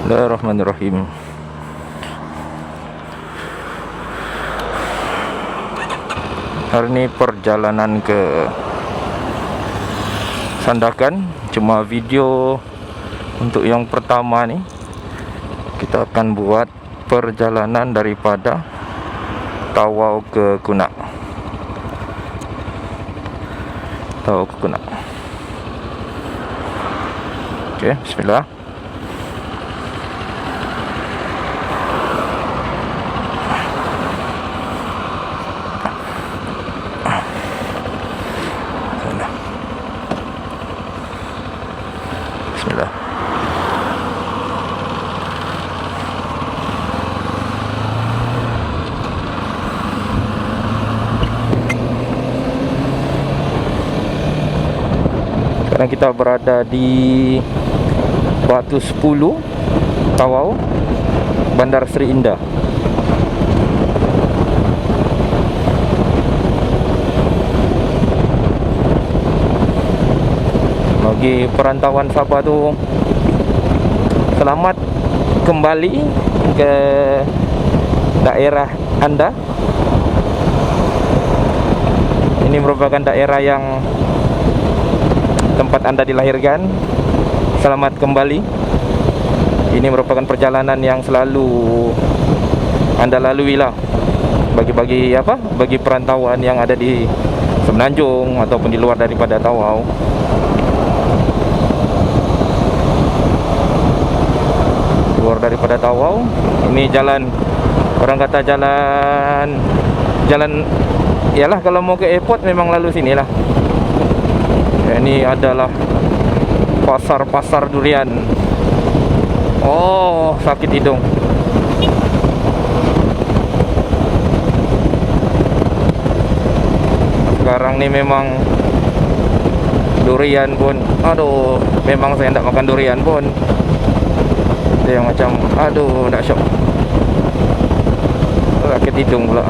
Bismillahirrahmanirrahim. Hari ini perjalanan ke Sandakan. Cuma video untuk yang pertama nih. Kita akan buat perjalanan daripada Tawau ke Kunak. Tawau ke Kunak. Oke, bismillah. Bismillah. Sekarang kita berada di Batu 10 Tawau, Bandar Seri Indah. Bagi perantauan Sabah tu, selamat kembali ke daerah anda. Ini merupakan daerah yang tempat anda dilahirkan. Selamat kembali. Ini merupakan perjalanan yang selalu anda lalui lah, bagi perantauan yang ada di Semenanjung ataupun di luar daripada Tawau. Luar daripada Tawau, ini jalan, orang kata jalan ialah kalau mau ke airport memang lalu sinilah. Ini adalah pasar durian. Oh, sakit hidung. Sekarang ni memang durian pun, aduh, memang saya tak makan durian pun. Dia yang macam, aduh, nak syok. Sakit hidung pula.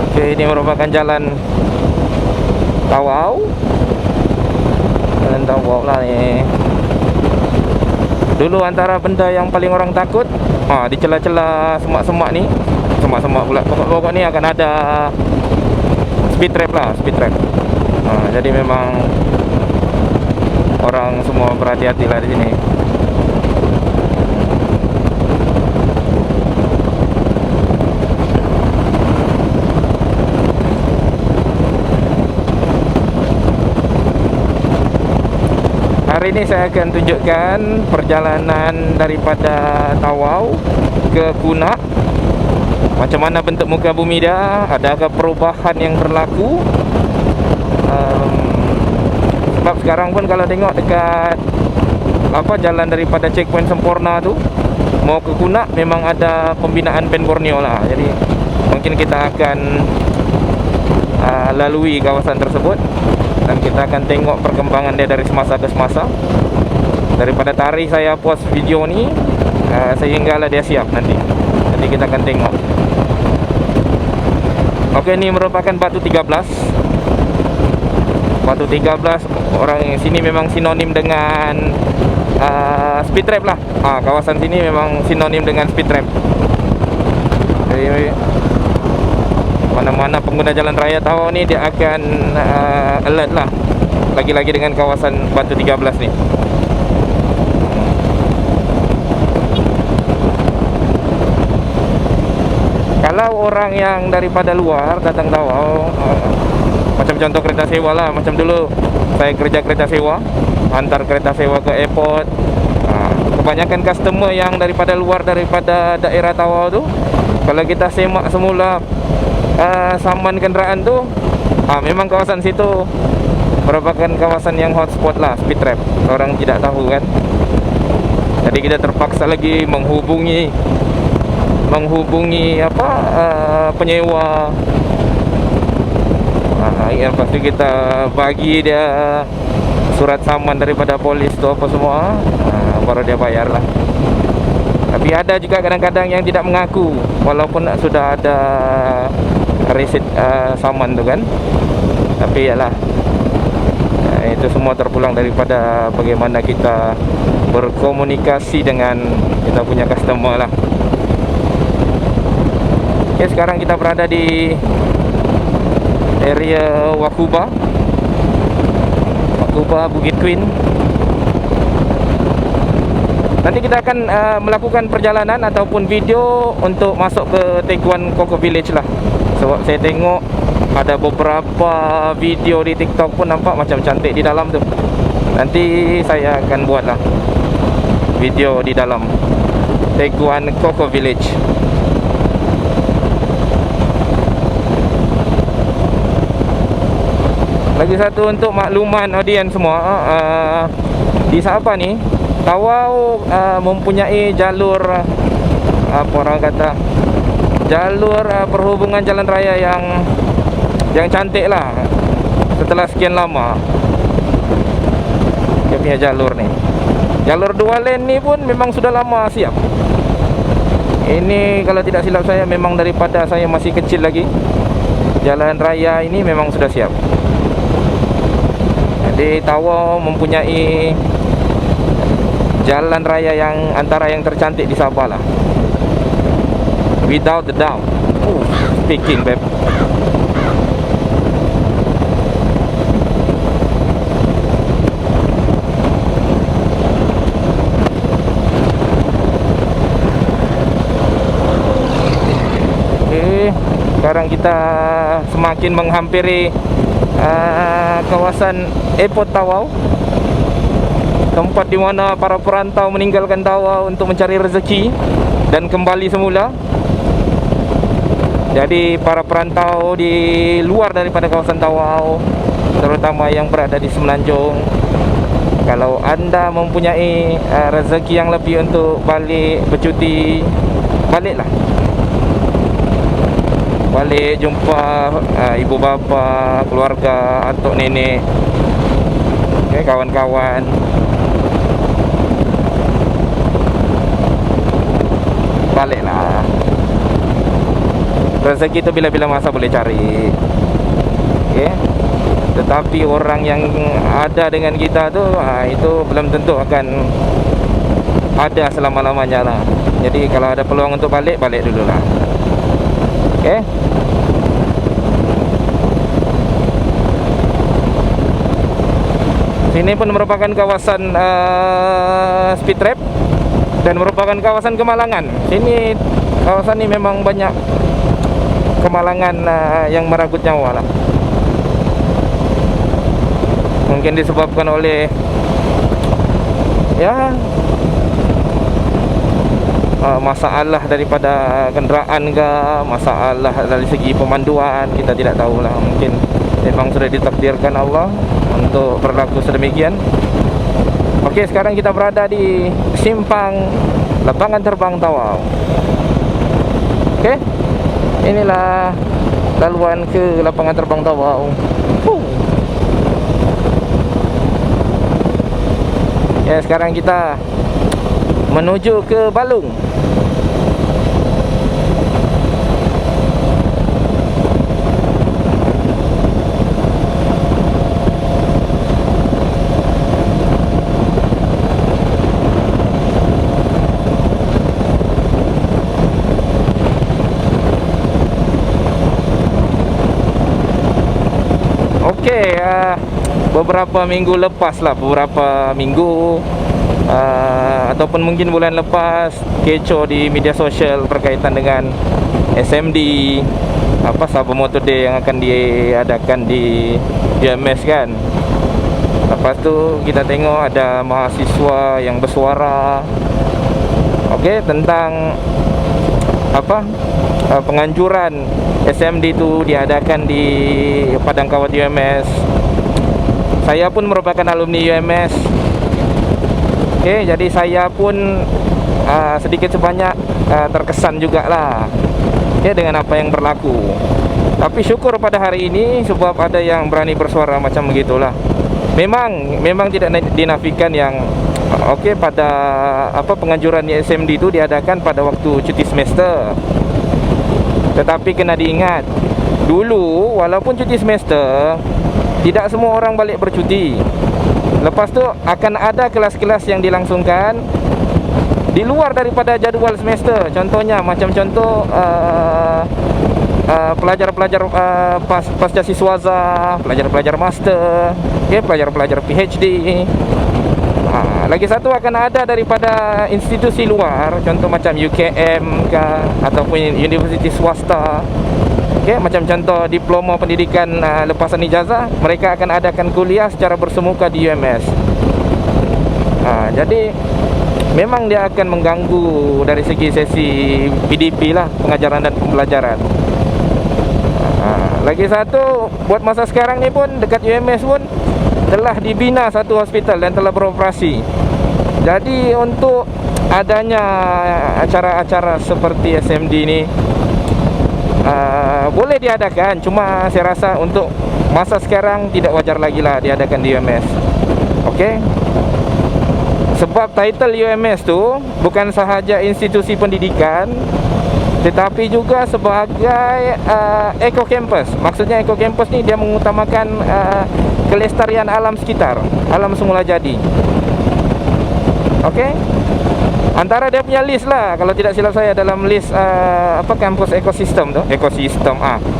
Okey, ini merupakan jalan Tawau. Jalan Tawau lah ni. Dulu antara benda yang paling orang takut, di celah-celah semak-semak ni, semak-semak pula, pokok-pokok ni akan ada speed trap lah, speed trap. Jadi memang orang semua berhati-hati lah di sini. Hari ini saya akan tunjukkan perjalanan daripada Tawau ke Kunak. Macam mana bentuk muka bumi dia, adakah perubahan yang berlaku. Sebab sekarang pun kalau tengok dekat jalan daripada checkpoint Semporna tu mau ke Kunak, memang ada pembinaan Pen Borneo lah. Jadi mungkin kita akan lalui kawasan tersebut dan kita akan tengok perkembangan dia dari semasa ke semasa. Daripada tarikh saya post video ni sehinggalah dia siap nanti. Nanti kita akan tengok. Okey, ini merupakan Batu 13. Batu 13, orang sini memang sinonim dengan speed trap lah. Kawasan sini memang sinonim dengan speed trap. Jadi mana-mana pengguna jalan raya Tawau ni dia akan alert lah. Lagi-lagi dengan kawasan Batu 13 ni. Kalau orang yang daripada luar datang Tawau, macam contoh kereta sewa lah. Macam dulu saya kerja kereta sewa, hantar kereta sewa ke airport. Kebanyakan customer yang daripada luar, daripada daerah Tawau tu, kalau kita semak semula saman kenderaan tu, memang kawasan situ merupakan kawasan yang hotspot lah, speed trap. Orang tidak tahu kan. Jadi kita terpaksa lagi menghubungi penyewa. Lepas tu kita bagi dia surat saman daripada polis tu apa semua, baru dia bayar lah. Tapi ada juga kadang-kadang yang tidak mengaku, walaupun sudah ada resit saman tu kan. Tapi yalah, itu itu semua terpulang daripada bagaimana kita berkomunikasi dengan kita punya customer lah. Oke, sekarang kita berada di area Wakuba Bukit Queen. Nanti kita akan melakukan perjalanan ataupun video untuk masuk ke Teguan Coco Village lah. Sebab saya tengok ada beberapa video di TikTok pun nampak macam cantik di dalam tu. Nanti saya akan buat lah video di dalam Teguan Coco Village. Lagi satu untuk makluman audiens semua, di Sabah ni Tawau mempunyai jalur apa orang kata, jalur perhubungan jalan raya yang cantik lah. Setelah sekian lama dia punya jalur ni. Jalur 2 lane ni pun memang sudah lama siap. Ini kalau tidak silap saya memang daripada saya masih kecil lagi, jalan raya ini memang sudah siap. Jadi Tawau mempunyai jalan raya yang antara yang tercantik di Sabah lah, without the doubt. Speaking babe. Sekarang kita semakin menghampiri kawasan Airport Tawau, tempat di mana para perantau meninggalkan Tawau untuk mencari rezeki dan kembali semula. Jadi para perantau di luar daripada kawasan Tawau, terutama yang berada di Semenanjung, kalau anda mempunyai rezeki yang lebih untuk balik bercuti, baliklah. Balik jumpa ibu bapa, keluarga, atuk nenek, okay, kawan-kawan. Baliklah. Rezeki itu bila-bila masa boleh cari, okay? Tetapi orang yang ada dengan kita tu, itu belum tentu akan ada selama-lamanya lah. Jadi kalau ada peluang untuk balik, balik dulu lah. Okay. Sini pun merupakan kawasan speed trap dan merupakan kawasan kemalangan. Sini kawasan ini memang banyak kemalangan yang merenggut nyawa lah. Mungkin disebabkan oleh ya masalah daripada kenderaan ke, masalah dari segi pemanduan, kita tidak tahulah. Mungkin memang sudah ditakdirkan Allah untuk berlaku sedemikian. Okey, sekarang kita berada di simpang lapangan terbang Tawau. Okey, inilah laluan ke lapangan terbang Tawau. Ya, sekarang kita menuju ke Balung. Okey, beberapa minggu lepas lah, beberapa minggu ataupun mungkin bulan lepas, kecoh di media sosial berkaitan dengan SMD, Sabah Motor Day yang akan diadakan di UMS kan. Lepas tu kita tengok ada mahasiswa yang bersuara, okey, tentang penganjuran SMD tu diadakan di Padang Kawat UMS. Saya pun merupakan alumni UMS. Okey, jadi saya pun sedikit sebanyak terkesan jugalah, okay, dengan apa yang berlaku. Tapi syukur pada hari ini sebab ada yang berani bersuara macam begitulah. Memang tidak dinafikan yang okey, pada penganjuran SMD itu diadakan pada waktu cuti semester. Tetapi kena diingat, dulu walaupun cuti semester, tidak semua orang balik bercuti. Lepas tu akan ada kelas-kelas yang dilangsungkan di luar daripada jadual semester. Contohnya macam contoh pelajar-pelajar pasca siswaza, pelajar-pelajar master, okay, pelajar-pelajar PhD. Lagi satu akan ada daripada institusi luar, contoh macam UKM ke, ataupun universiti swasta. Okay, macam contoh diploma pendidikan lepasan ijazah, mereka akan adakan kuliah secara bersemuka di UMS. Jadi memang dia akan mengganggu dari segi sesi PDP lah, pengajaran dan pembelajaran. Lagi satu, buat masa sekarang ni pun dekat UMS pun telah dibina satu hospital dan telah beroperasi. Jadi untuk adanya acara-acara seperti SMD ni boleh diadakan, cuma saya rasa untuk masa sekarang tidak wajar lagi lah diadakan di UMS. Okey. Sebab title UMS tu bukan sahaja institusi pendidikan, tetapi juga sebagai eco campus. Maksudnya eco campus ni dia mengutamakan kelestarian alam sekitar, alam semula jadi. Okey. Antara dia punya list lah, kalau tidak silap saya, dalam list kampus ekosistem tu,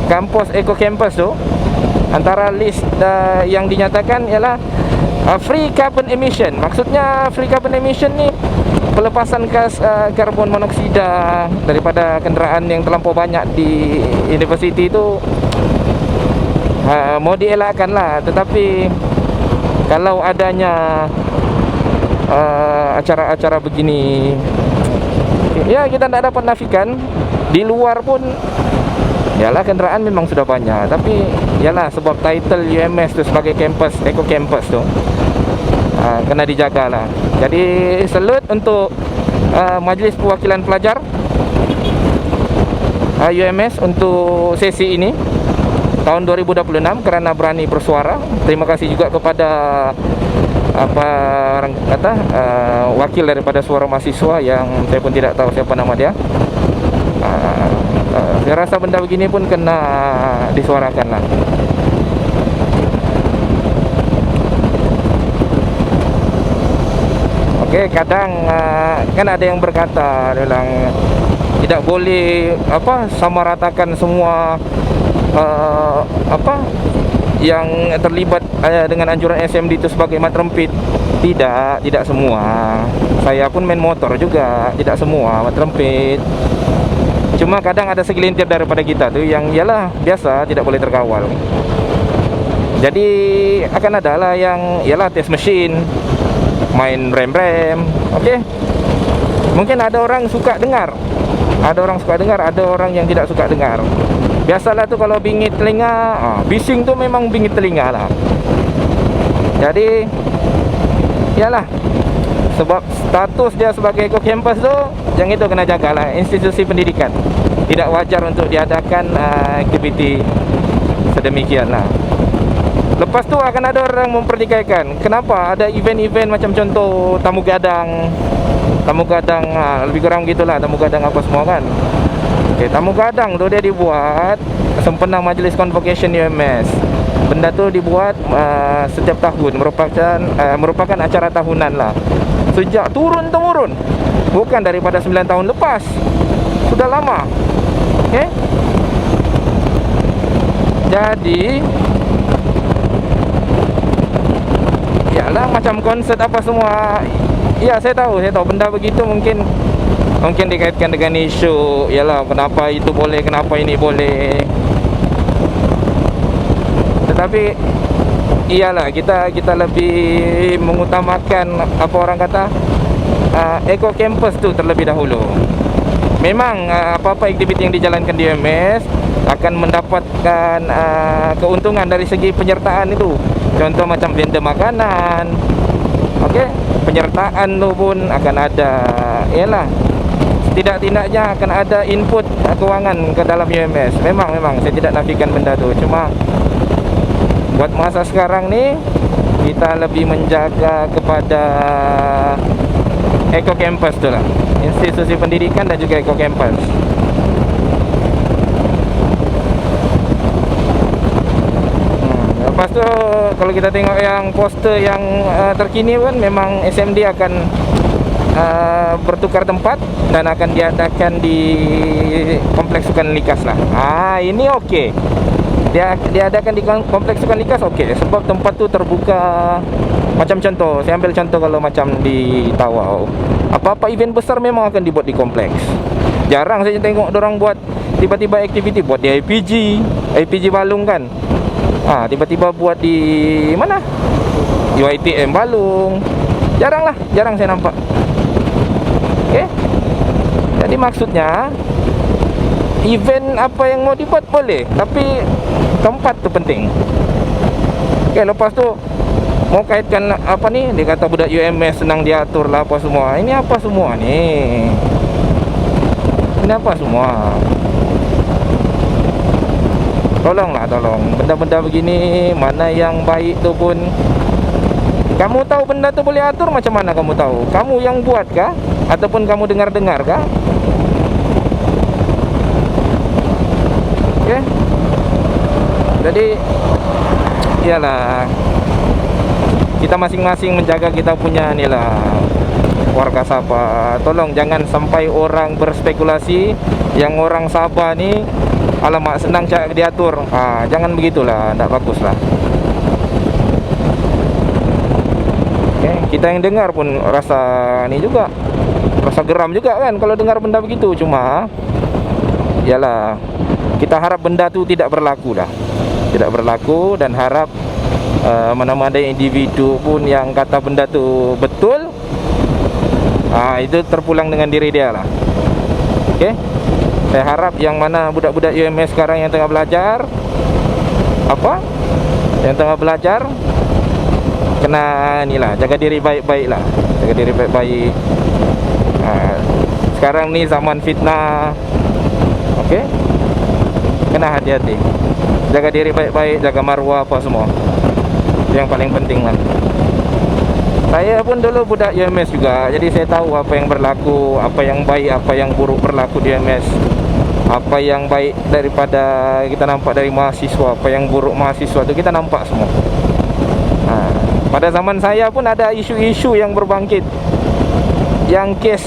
kampus eco campus tu, antara list yang dinyatakan ialah free carbon emission. Maksudnya free carbon emission ni pelepasan gas karbon monoksida daripada kenderaan yang terlampau banyak di universiti tu mau dielakkan lah. Tetapi kalau adanya acara-acara begini, ya kita tidak dapat nafikan, di luar pun yalah kenderaan memang sudah banyak, tapi yalah sebab title UMS tu sebagai campus, eco campus tu kena dijagalah. Jadi salute untuk Majlis Perwakilan Pelajar UMS untuk sesi ini tahun 2026 kerana berani bersuara. Terima kasih juga kepada orang kata wakil daripada Suara Mahasiswa yang saya pun tidak tahu siapa nama dia. Saya rasa benda begini pun kena disuarakan lah. Okey, kadang kan ada yang berkata, dia bilang tidak boleh samaratakan semua yang terlibat dengan anjuran SMD itu sebagai mat rempit. Tidak semua. Saya pun main motor juga, tidak semua mat rempit. Cuma kadang ada segelintir daripada kita tu yang ialah biasa tidak boleh terkawal. Jadi akan ada lah yang ialah test mesin, main rem-rem. Okey. Mungkin ada orang suka dengar, ada orang yang tidak suka dengar. Biasalah tu kalau bingit telinga, bising tu memang bingit telinga lah. Jadi yalah, sebab status dia sebagai eco campus tu, yang itu kena jagalah, institusi pendidikan. Tidak wajar untuk diadakan aktiviti sedemikian lah. Lepas tu akan ada orang mempertikaikan, kenapa ada event-event macam contoh tamu gadang, lebih kurang gitulah, tamu gadang apa semua kan. Okay, tamu gadang tu dia dibuat sempena Majlis Convocation UMS. Benda tu dibuat setiap tahun, merupakan acara tahunan lah. Sejak turun-temurun, bukan daripada 9 tahun lepas, sudah lama. Okay? Jadi yalah macam konsert apa semua. Ya, saya tahu benda begitu mungkin dikaitkan dengan isu yalah kenapa itu boleh, kenapa ini boleh. Tetapi iyalah kita lebih mengutamakan apa orang kata eco campus tu terlebih dahulu. Memang apa-apa aktiviti yang dijalankan di UMS akan mendapatkan keuntungan dari segi penyertaan itu. Contoh macam vendor makanan. Okey, penyertaan tu pun akan ada. Yalah, tidak-tidaknya akan ada input kewangan ke dalam UMS. Memang saya tidak nafikan benda tu. Cuma buat masa sekarang ni kita lebih menjaga kepada eco campus tu lah, institusi pendidikan dan juga eco campus. Lepas tu kalau kita tengok yang poster yang terkini kan, memang SMD akan bertukar tempat dan akan diadakan di Kompleks Sukan Likas lah. Ini okey. Dia diadakan di Kompleks Sukan Likas okey, sebab tempat tu terbuka. Macam contoh, saya ambil contoh kalau macam di Tawau, apa-apa event besar memang akan dibuat di kompleks. Jarang saya tengok dorang buat tiba-tiba aktiviti buat di IPG Balung kan. Tiba-tiba buat di mana? UiTM Balung. Jarang saya nampak. Okey. Jadi maksudnya event apa yang mau dibuat boleh, tapi tempat tu penting. Okey, lepas tu mau kaitkan apa ni, dia kata budak UMS senang diatur lah apa semua. Ini apa semua ni? Ini apa semua? Tolong benda-benda begini, mana yang baik tu pun kamu tahu benda tu boleh atur, macam mana kamu tahu? Kamu yang buat kah? Ataupun kamu dengar-dengar kah? Okey. Jadi iyalah, kita masing-masing menjaga kita punya ni lah, warga Sabah. Tolong jangan sampai orang berspekulasi yang orang Sabah ni alamak senang cak diatur. Jangan begitulah, tak bagus lah. Okay, kita yang dengar pun rasa ni juga, rasa geram juga kan kalau dengar benda begitu. Cuma yalah, kita harap benda tu tidak berlaku dah. Tidak berlaku, dan harap mana-mana individu pun yang kata benda tu betul, itu terpulang dengan diri dia lah. Okey. Saya harap yang mana budak-budak UMS sekarang yang tengah belajar, yang tengah belajar, kena ni lah, jaga diri baik-baik lah. Jaga diri baik-baik. Sekarang ni zaman fitnah. Okey. Kena hati-hati. Jaga diri baik-baik, jaga maruah apa semua. Yang paling penting lah. Saya pun dulu budak UMS juga, jadi saya tahu apa yang berlaku, apa yang baik, apa yang buruk berlaku di UMS. Apa yang baik daripada kita nampak dari mahasiswa, apa yang buruk mahasiswa tu kita nampak semua. Pada zaman saya pun ada isu-isu yang berbangkit. Yang kes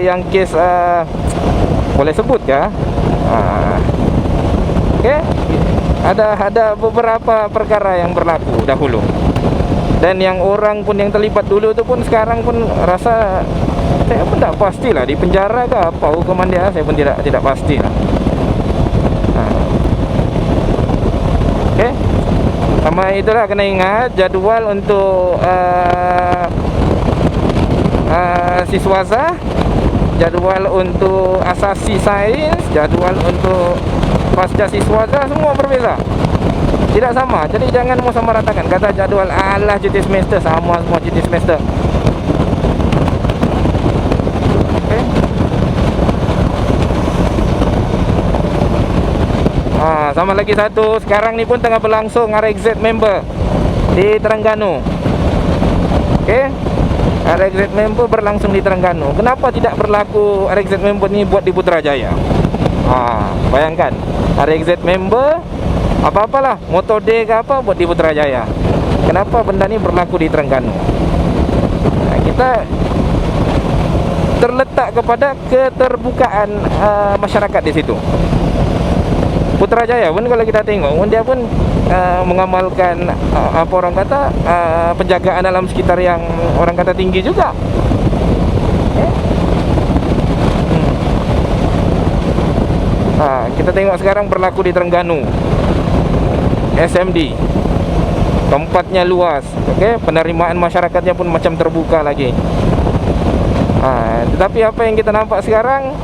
yang kes boleh sebut kah? Okey. Ada beberapa perkara yang berlaku dahulu. Dan yang orang pun yang terlibat dulu tu pun sekarang pun rasa, saya pun tak pastilah di penjara ke apa hukuman dia, saya pun tidak pastilah. Okey. Sama itulah, kena ingat jadual untuk siswaza, jadual untuk asasi sains, jadual untuk pasca siswaza, semua berbeza. Tidak sama. Jadi jangan mau sama ratakan. Kata jadual, alah cuti semester, sama semua cuti semester. Okey. Sama lagi satu, sekarang ni pun tengah berlangsung RXZ member di Terengganu. Okey. RXZ member berlangsung di Terengganu. Kenapa tidak berlaku RXZ member ni buat di Putrajaya? Bayangkan, RXZ member apa-apalah, Motor Day ke apa, buat di Putrajaya. Kenapa benda ni berlaku di Terengganu? Kita terletak kepada keterbukaan masyarakat di situ. Putrajaya pun kalau kita tengok, dia pun mengamalkan apa orang kata, penjagaan alam sekitar yang orang kata tinggi juga. Kita tengok sekarang berlaku di Terengganu. SMD, tempatnya luas, okey, penerimaan masyarakatnya pun macam terbuka lagi. Tetapi apa yang kita nampak sekarang,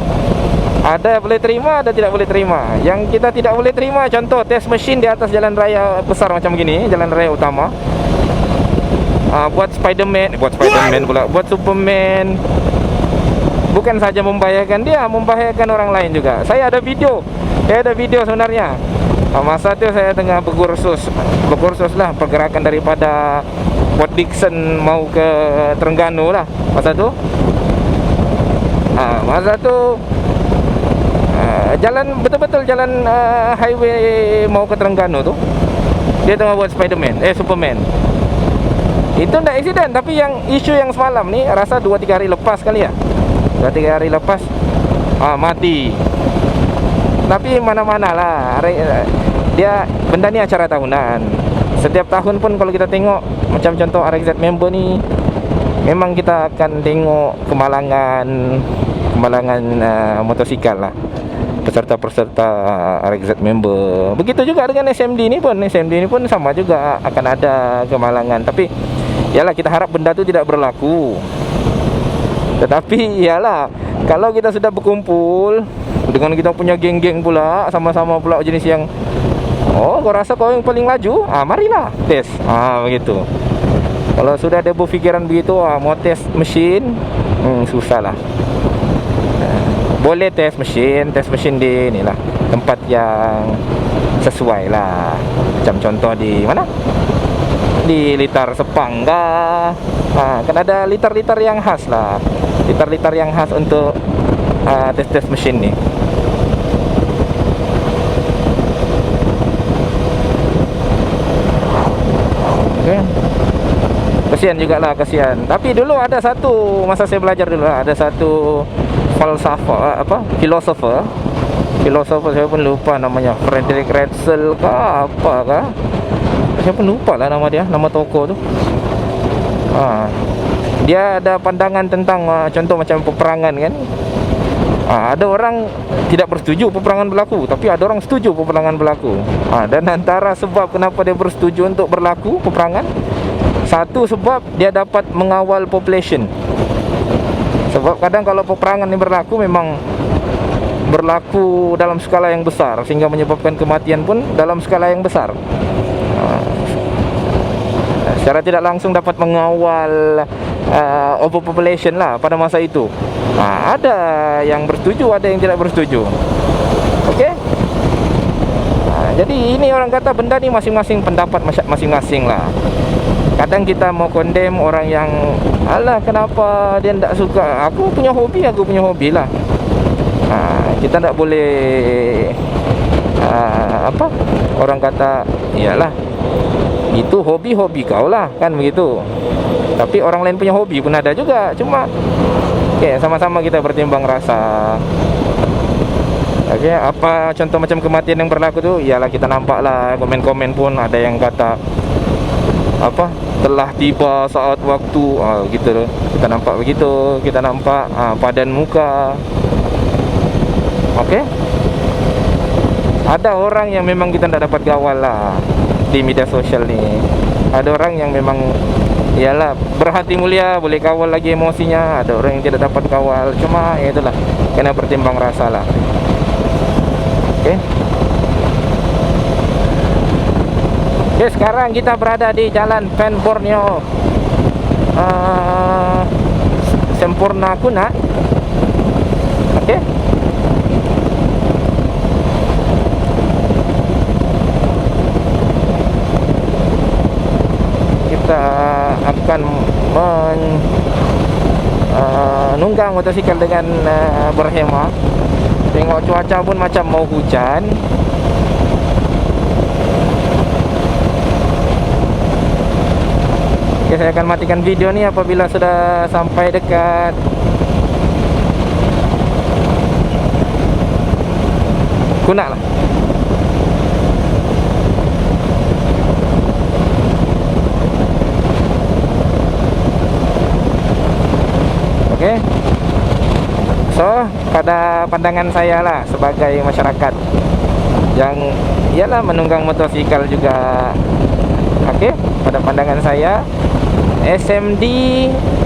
ada boleh terima, ada tidak boleh terima. Yang kita tidak boleh terima, contoh test mesin di atas jalan raya besar macam gini, jalan raya utama. Buat Spiderman pula, buat Superman. Bukan saja membahayakan dia, membahayakan orang lain juga. Saya ada video sebenarnya. Masa tu saya tengah berkursus lah, pergerakan daripada Port Dickson mau ke Terengganu lah. Masa tu jalan betul-betul jalan highway mau ke Terengganu tu, Dia tengah buat Superman. Itu ndak accident, tapi yang isu yang semalam nih rasa 2-3 hari lepas kali ya. 2-3 hari lepas mati. Tapi mana-mana lah. Dia benda ni acara tahunan. Setiap tahun pun kalau kita tengok macam contoh RXZ member ni, memang kita akan tengok kemalangan motosikal lah, peserta-peserta RXZ member. Begitu juga dengan SMD ni pun sama juga akan ada kemalangan. Tapi yalah, kita harap benda tu tidak berlaku. Tetapi yalah, kalau kita sudah berkumpul dengan kita punya geng-geng pula, sama-sama pula jenis yang kau rasa kau yang paling laju, marilah tes. Begitu. Kalau sudah ada berfikiran begitu, mau tes mesin, susah lah. Boleh tes mesin di inilah tempat yang sesuai lah. Macam contoh di mana? Di Litar Sepang kah? Kan ada litar-litar yang khas lah. Litar-litar yang khas untuk tes-tes mesin ni. Okay. Kasihan jugalah, kasihan. Tapi dulu ada satu, masa saya belajar dulu, ada satu falsafah, filosofer, saya pun lupa namanya, Frederick Hetzel kah apa kah, saya pun lupa lah nama tokoh tu. Dia ada pandangan tentang contoh macam peperangan kan. Ada orang tidak bersetuju peperangan berlaku, tapi ada orang setuju peperangan berlaku. Dan antara sebab kenapa dia bersetuju untuk berlaku peperangan, satu sebab dia dapat mengawal population. Sebab kadang kalau peperangan ini berlaku, memang berlaku dalam skala yang besar, sehingga menyebabkan kematian pun dalam skala yang besar. Secara tidak langsung dapat mengawal overpopulation lah pada masa itu. Ada yang bersetuju, ada yang tidak bersetuju. Okey. Jadi ini orang kata benda ni masing-masing pendapat masing-masing lah. Kadang kita mau condemn orang yang, alah kenapa dia tak suka. Aku punya hobi lah. Kita tak boleh orang kata, iyalah itu hobi kau lah, kan begitu. Tapi orang lain punya hobi pun ada juga. Cuma sama-sama kita bertimbang rasa. Apa contoh macam kematian yang berlaku tu, iyalah kita nampak lah komen-komen pun ada yang kata telah tiba saat waktu, gitu loh. Kita nampak begitu, kita nampak padan muka. Okey. Ada orang yang memang kita tak dapat kawal lah di media sosial ni. Ada orang yang memang iyalah berhati mulia, boleh kawal lagi emosinya. Ada orang yang tidak dapat kawal. Cuma itulah, kena bertimbang rasa lah. Okey. Okay, sekarang kita berada di Jalan Pen Borneo Sempurna Kuna. Okey. Kita akan menunggang motosikal dengan berhemah. Tengok cuaca pun macam mau hujan. Okay, saya akan matikan video ni apabila sudah sampai dekat Kuna lah. Okay. So, pada pandangan saya lah sebagai masyarakat yang ialah menunggang motosikal juga, okay, pada pandangan saya SMD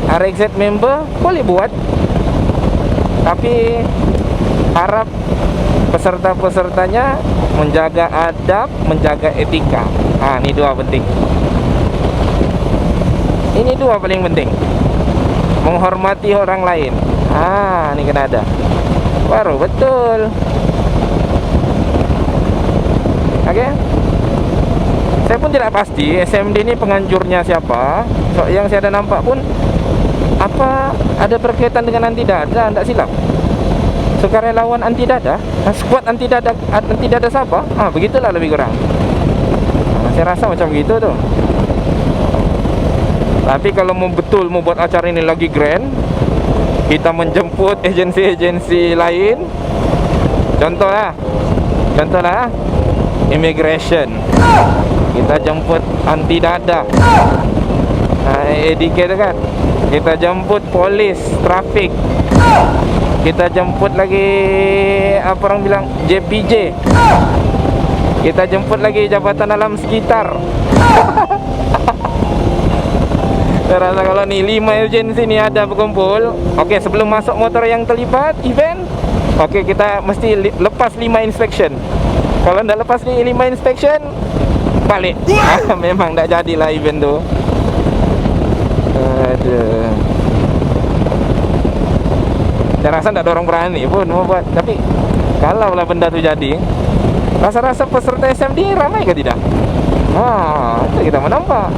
RXZ member boleh buat, tapi harap peserta-pesertanya menjaga adab, menjaga etika. Ini dua penting. Ini dua paling penting. Menghormati orang lain. Ini kena ada. Baru betul. Okey. Saya pun tidak pasti SMD ini penganjurnya siapa. So, yang saya ada nampak pun ada berkaitan dengan anti dada, tak silap. Sukarelawan anti dada, skuad anti dada siapa? Begitulah lebih kurang. Saya rasa macam gitu tuh. Tapi kalau mau betul mau buat acara ini lagi grand, kita menjemput agensi-agensi lain. Contohlah immigration, kita jemput anti dada, EDK tu kan. Kita jemput polis, trafik. Kita jemput lagi apa orang bilang JPJ. Kita jemput lagi Jabatan Alam Sekitar. Saya rasa kalau ni 5 agensi ni ada berkumpul, okey, sebelum masuk motor yang terlibat event, okey, kita mesti lepas 5 inspection. Kalau tak lepas ni 5 inspection, balik. Memang tak jadilah event tu. Aduh. Saya rasa tak ada orang berani pun mau buat. Tapi kalau lah benda tu jadi, rasa-rasa peserta SMD ramai ke tidak? Itu kita menampak.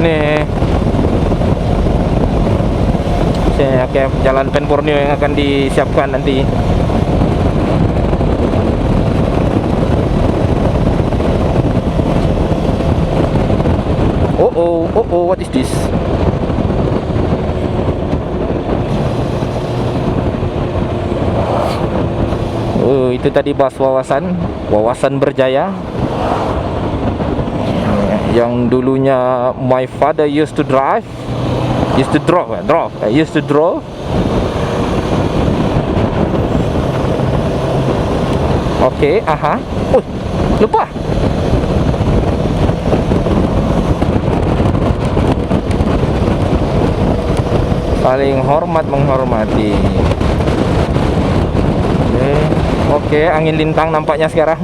Ini saya jalan Pen Borneo yang akan disiapkan nanti. Oh, what is this? Oh, itu tadi bas wawasan berjaya. Yang dulunya my father used to drive. Used to drove. Okay, lupa. Saling hormat menghormati. Oke, angin lintang nampaknya sekarang.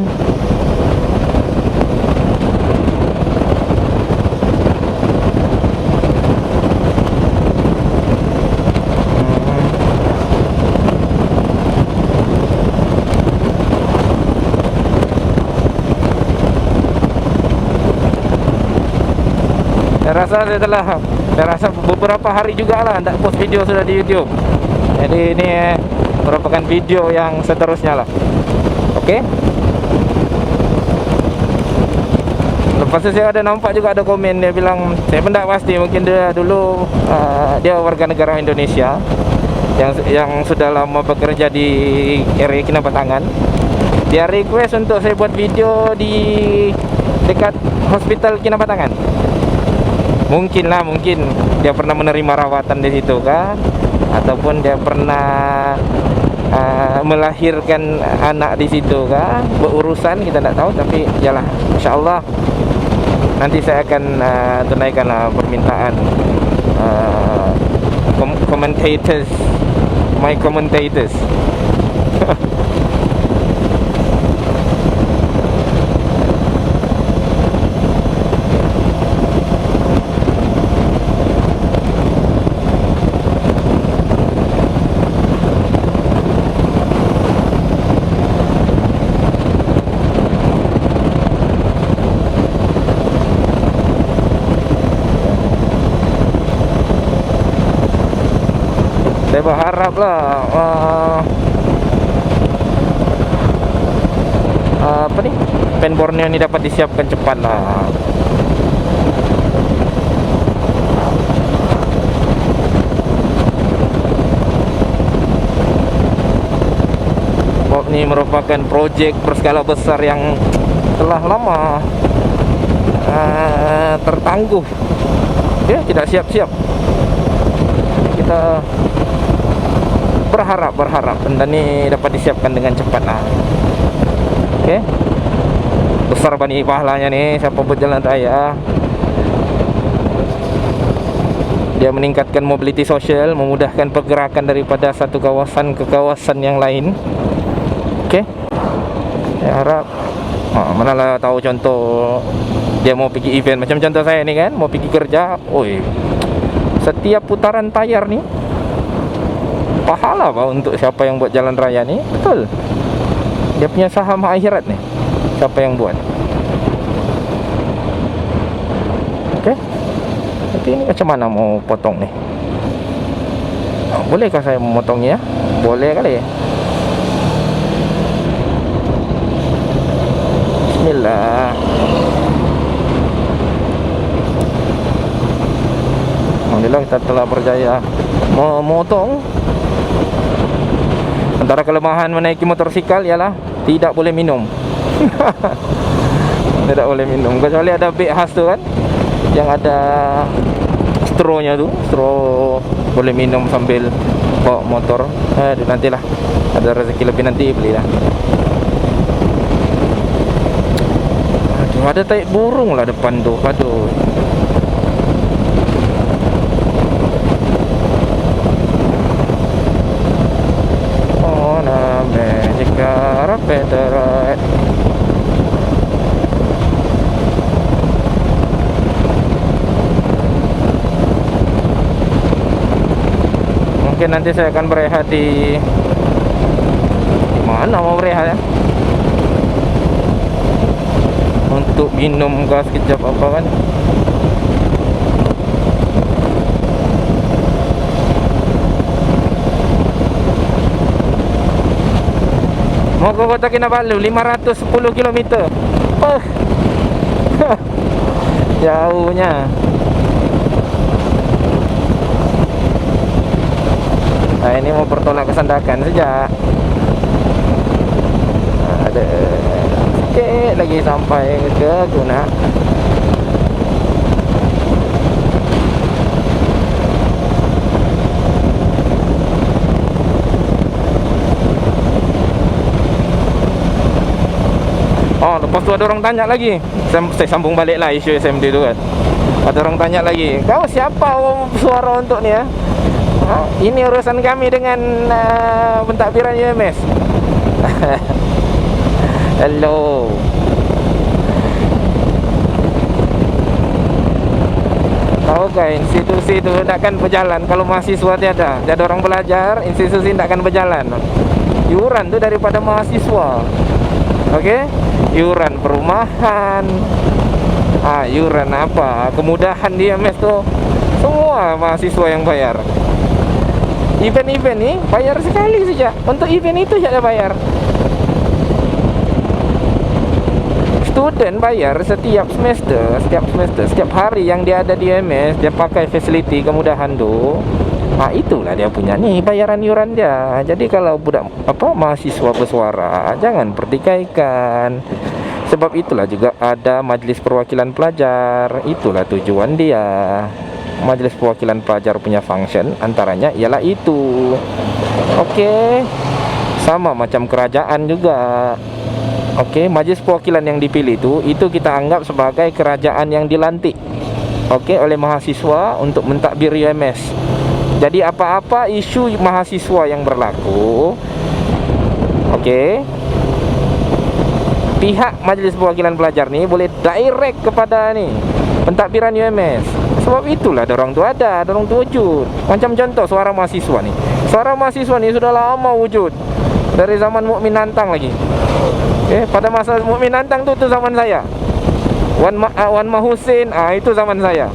Saya rasa beberapa hari juga lah tak post video sudah di YouTube. Jadi ini merupakan video yang seterusnya lah. Oke. Lepas itu saya ada nampak juga ada komen, dia bilang, saya pun tak pasti, mungkin dia dulu dia warga negara Indonesia yang sudah lama bekerja di area Kinabatangan. Dia request untuk saya buat video di dekat hospital Kinabatangan. Mungkin dia pernah menerima rawatan di situ kah, ataupun dia pernah melahirkan anak di situ kah, berurusan, kita tak tahu. Tapi yalah, insyaallah nanti saya akan tunaikan permintaan my commentators. Saya berharap lah Pen Borneo ni dapat disiapkan cepat lah. Sebab ni merupakan projek berskala besar yang telah lama tertangguh. Ya, tidak siap-siap. Kita berharap benda ni dapat disiapkan dengan cepat lah. Oke. Besar bani pahalanya nih siapa berjalan raya. Dia meningkatkan mobility sosial, memudahkan pergerakan daripada satu kawasan ke kawasan yang lain. Oke. Saya harap manalah tahu contoh dia mau pergi event macam contoh saya ni kan, mau pergi kerja. Oi, setiap putaran tayar nih pahala pak untuk siapa yang buat jalan raya nih. Betul, dia punya saham akhirat nih siapa yang buat. Oke. Tapi ini macam mana mau potong nih? Bolehkah saya memotongnya? Boleh kali. Bismillah. Alhamdulillah kita telah berjaya memotong. Antara kelemahan menaiki motosikal ialah tidak boleh minum. Tidak boleh minum, kecuali ada beg khas tu kan, yang ada straw-nya tu, straw boleh minum sambil bawa motor. Nantilah, ada rezeki lebih nanti belilah. Aduh, ada tai burung lah depan tu. Aduh. Oh, na magic carpet. Mungkin nanti saya akan berehat di mana mau berehat ya, untuk minum gas kejap apa kan. Mau ke Kota Kinabalu 510 km. Jauhnya. Nah, ini mau bertolak ke Sandakan saja. Ada sikit lagi sampai ke Guna. Oh, lepas tu ada orang tanya lagi. Saya sambung balik lah isu SMD tu kan. Ada orang tanya lagi, kau siapa suara untuk ni ya? Ini urusan kami dengan pentadbiran UMS. Hello. Tahu kan, institusi itu tidak akan berjalan kalau mahasiswa tiada. Tiada orang belajar, institusi tidak akan berjalan. Iuran tu daripada mahasiswa. Okey? Iuran perumahan. Iuran apa? Kemudahan di UMS tu semua mahasiswa yang bayar. Event-event ni bayar sekali saja. Untuk event itu saja bayar. Student bayar setiap semester, setiap hari yang dia ada di UMS, dia pakai facility kemudahan tu. Itulah dia punya ni bayaran iuran dia. Jadi kalau budak mahasiswa bersuara, jangan pertikaikan. Sebab itulah juga ada Majlis Perwakilan Pelajar. Itulah tujuan dia. Majlis Perwakilan Pelajar punya function antaranya ialah itu. Okey. Sama macam kerajaan juga. Okey, Majlis Perwakilan yang dipilih itu kita anggap sebagai kerajaan yang dilantik. Okey, oleh mahasiswa untuk mentadbir UMS. Jadi apa-apa isu mahasiswa yang berlaku, okey, pihak Majlis Perwakilan Pelajar ni boleh direct kepada ni pentadbiran UMS. Sebab itulah dorang tu ada, dorang tu wujud. Macam contoh suara mahasiswa ni. Suara mahasiswa ni sudah lama wujud. Dari zaman Mukmin Nantang lagi. Pada masa Mukmin Nantang tu zaman saya. Wan Mahusin, itu zaman saya.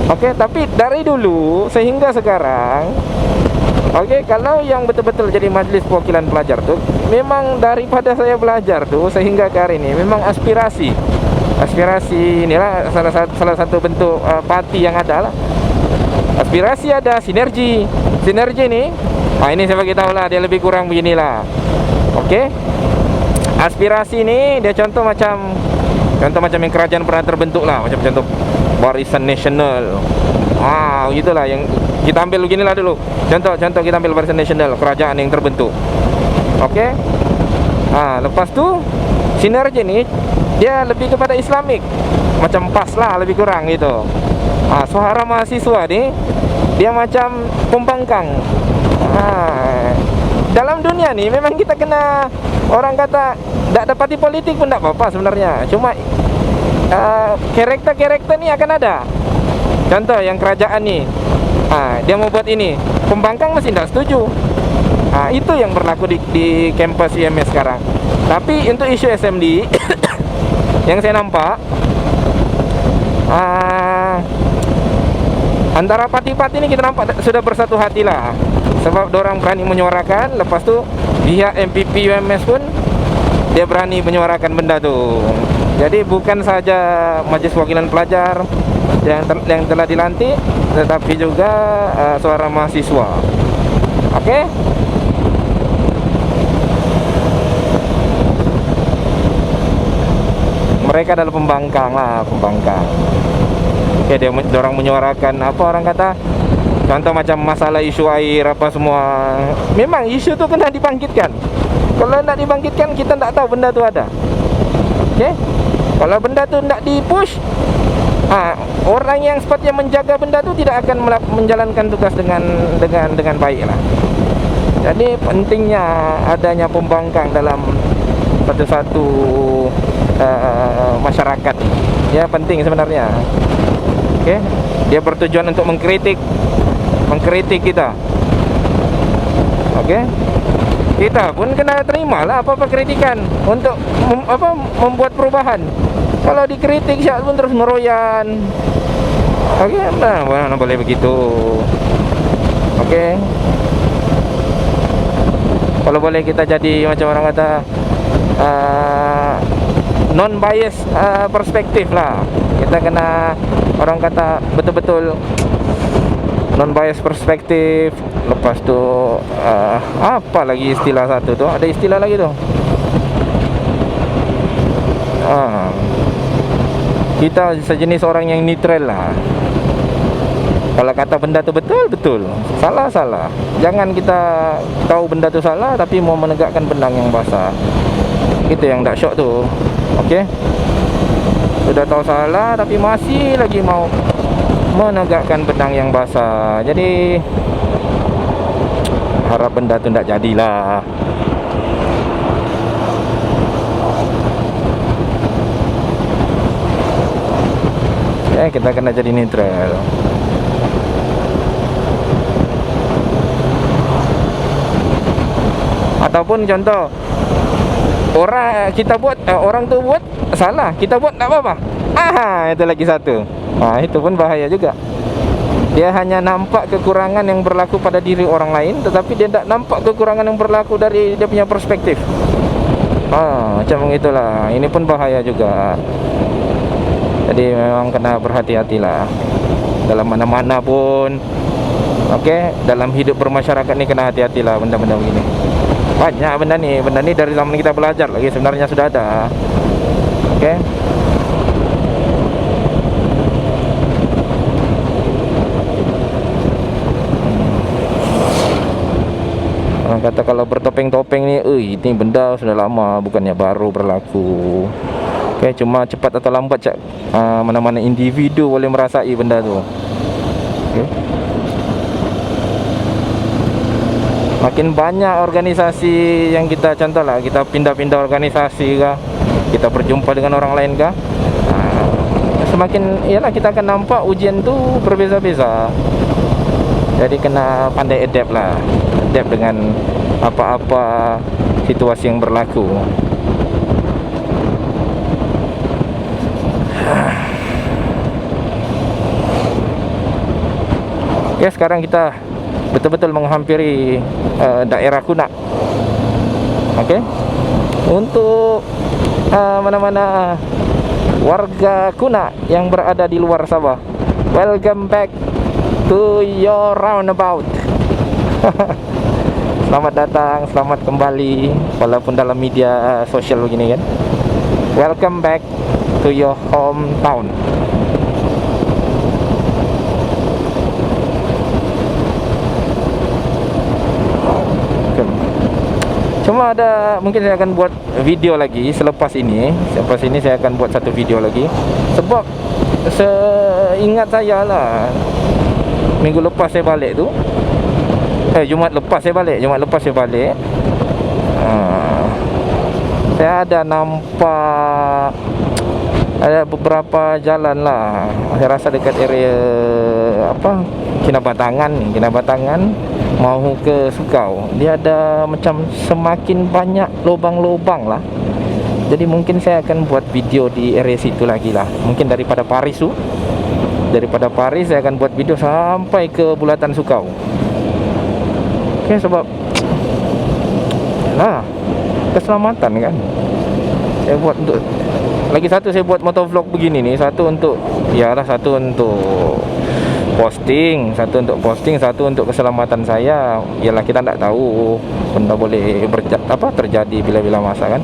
Okey, tapi dari dulu sehingga sekarang, okey, kalau yang betul-betul jadi Majlis Perwakilan Pelajar tu, memang daripada saya belajar tu sehingga ke hari ini memang aspirasi inilah salah satu bentuk parti yang ada lah. Aspirasi ada, sinergi ni. Ini saya bagi tahu lah, dia lebih kurang beginilah. Okey, aspirasi ni dia contoh macam yang kerajaan pernah terbentuk lah, macam contoh Barisan Nasional. Gitulah yang kita ambil beginilah dulu. Contoh kita ambil Barisan Nasional, kerajaan yang terbentuk. Okey. Lepas tu sinergi ni dia lebih kepada Islamik. Macam PAS lah lebih kurang gitu. Suara mahasiswa ni dia macam pembangkang. Dalam dunia ni memang kita kena, orang kata tak ada parti politik pun tak apa-apa sebenarnya. Cuma karakter ni akan ada. Contoh yang kerajaan ni, dia mau buat ini, pembangkang mesti tak setuju. Itu yang berlaku di kampus UMS sekarang. Tapi untuk isu SMD yang saya nampak, Antara parti-parti ini kita nampak sudah bersatu hati lah, sebab dorang berani menyuarakan. Lepas tu pihak MPP UMS pun dia berani menyuarakan benda tu. Jadi bukan saja Majlis Perwakilan Pelajar yang telah dilantik, tetapi juga suara mahasiswa. Okey. Mereka adalah pembangkang lah, pembangkang. Okay, orang menyuarakan apa orang kata, contoh macam masalah isu air apa semua. Memang isu tu kena dibangkitkan. Kalau nak dibangkitkan, kita tak tahu benda tu ada. Okay? Kalau benda tu tak dipush, orang yang sepatutnya menjaga benda tu tidak akan menjalankan tugas dengan baik lah. Jadi pentingnya adanya pembangkang dalam satu-satu masyarakat. Ya, penting sebenarnya. Okay? Dia bertujuan untuk mengkritik kita. Okay? Kita pun kena terimalah apa-apa kritikan untuk membuat perubahan. Kalau dikritik siap pun terus meroyan. Okay? Mana boleh begitu. Okay? Kalau boleh kita jadi macam orang kata non-bias perspektif lah. Kita kena orang kata betul-betul non-bias perspektif. Lepas tu apa lagi istilah satu tu? Ada istilah lagi tu. Kita sejenis orang yang netral lah. Kalau kata benda tu betul, salah. Jangan kita tahu benda tu salah tapi mau menegakkan benang yang basah. Itu yang tak syok tu. Okey. Sudah tahu salah tapi masih lagi mau menegakkan benang yang basah. Jadi harap benda tu tak jadilah. Ya, kita kena jadi netral. Ataupun contoh, orang tu buat salah, kita buat tak apa-apa. Itu lagi satu. Itu pun bahaya juga. Dia hanya nampak kekurangan yang berlaku pada diri orang lain, tetapi dia tak nampak kekurangan yang berlaku dari dia punya perspektif. Macam itulah. Ini pun bahaya juga. Jadi memang kena berhati-hatilah dalam mana-mana pun. Okey, dalam hidup bermasyarakat ni kena hati-hatilah benda-benda begini. Banyak benda ni dari zaman kita belajar lagi sebenarnya sudah ada. Okey. Orang kata kalau bertopeng-topeng ni, ini benda sudah lama, bukannya baru berlaku. Okey, cuma cepat atau lambat mana-mana individu boleh merasai benda tu. Okey. Makin banyak organisasi yang kita contohlah, kita pindah-pindah organisasi kah, kita berjumpa dengan orang lain kah, semakin ialah kita akan nampak ujian tu berbeza-beza. Jadi kena pandai adapt lah, adapt dengan apa-apa situasi yang berlaku. Okey, sekarang kita betul-betul menghampiri daerah Kunak. Okey. Untuk mana-mana warga Kunak yang berada di luar Sabah, welcome back to your roundabout. Selamat datang, selamat kembali, walaupun dalam media sosial begini kan. Welcome back to your hometown. Cuma ada, mungkin saya akan buat video lagi selepas ini. Selepas ini saya akan buat satu video lagi. Sebab seingat saya lah, minggu lepas saya balik tu, Jumaat lepas saya balik, saya ada nampak ada beberapa jalan lah. Saya rasa dekat area Kinabatangan mau ke Sukau, dia ada macam semakin banyak lubang-lubang lah. Jadi mungkin saya akan buat video di area situ lagi lah. Mungkin daripada Paris tu Daripada Paris saya akan buat video sampai ke Bulatan Sukau. Oke, sebab nah, keselamatan kan. Saya buat untuk lagi satu, saya buat motovlog begini nih, satu untuk satu untuk posting, satu untuk keselamatan saya. Yalah, kita tidak tahu benda boleh terjadi bila-bila masa kan.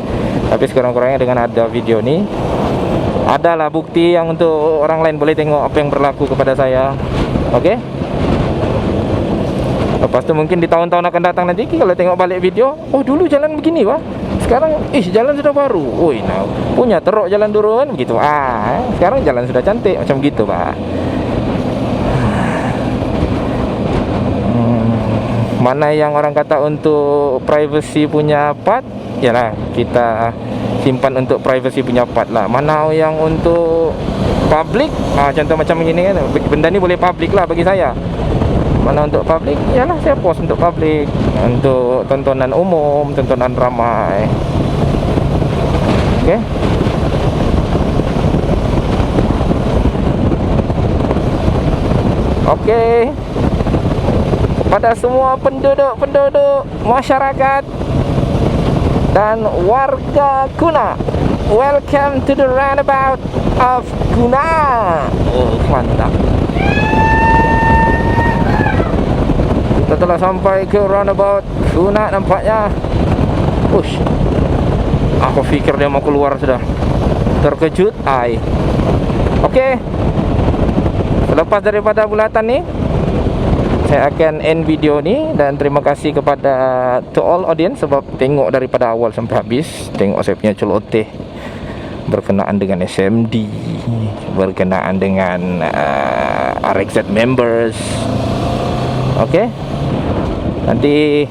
Tapi sekurang-kurangnya dengan ada video nih, adalah bukti yang untuk orang lain boleh tengok apa yang berlaku kepada saya. Oke? Lepas tu mungkin di tahun-tahun akan datang nanti kalau tengok balik video, oh dulu jalan begini wah, sekarang jalan sudah baru. Oh nah, punya teruk jalan turun begitu. Sekarang jalan sudah cantik macam gitu pak. Mana yang orang kata untuk privacy punya part, yalah kita simpan untuk privacy punya part lah. Mana yang untuk public, contoh macam ini kan, benda ni boleh public lah bagi saya. Mana untuk public, yalah saya post untuk public, untuk tontonan umum, tontonan ramai. Oke. Oke. Pada semua penduduk masyarakat dan warga Kuna, welcome to the roundabout of Kuna. Oh, mantap. Kita telah sampai ke roundabout Kuna nampaknya. Ush, aku pikir dia mau keluar sudah. Terkejut, Oke. Selepas daripada bulatan nih, saya akan end video ni, dan terima kasih kepada to all audience sebab tengok daripada awal sampai habis. Tengok saya punya celoteh berkenaan dengan SMD, berkenaan dengan RXZ members. Oke. Nanti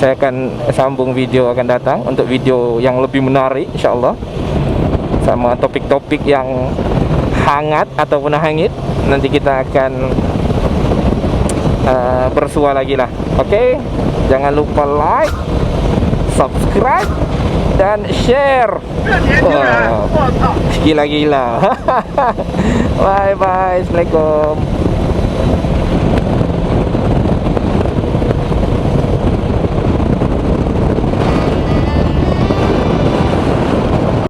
saya akan sambung video akan datang untuk video yang lebih menarik insyaallah, sama topik-topik yang hangat ataupun hangit. Nanti kita akan bersua lagi lah. Oke, jangan lupa like, subscribe, dan share. Gila-gila. Bye bye. Assalamualaikum.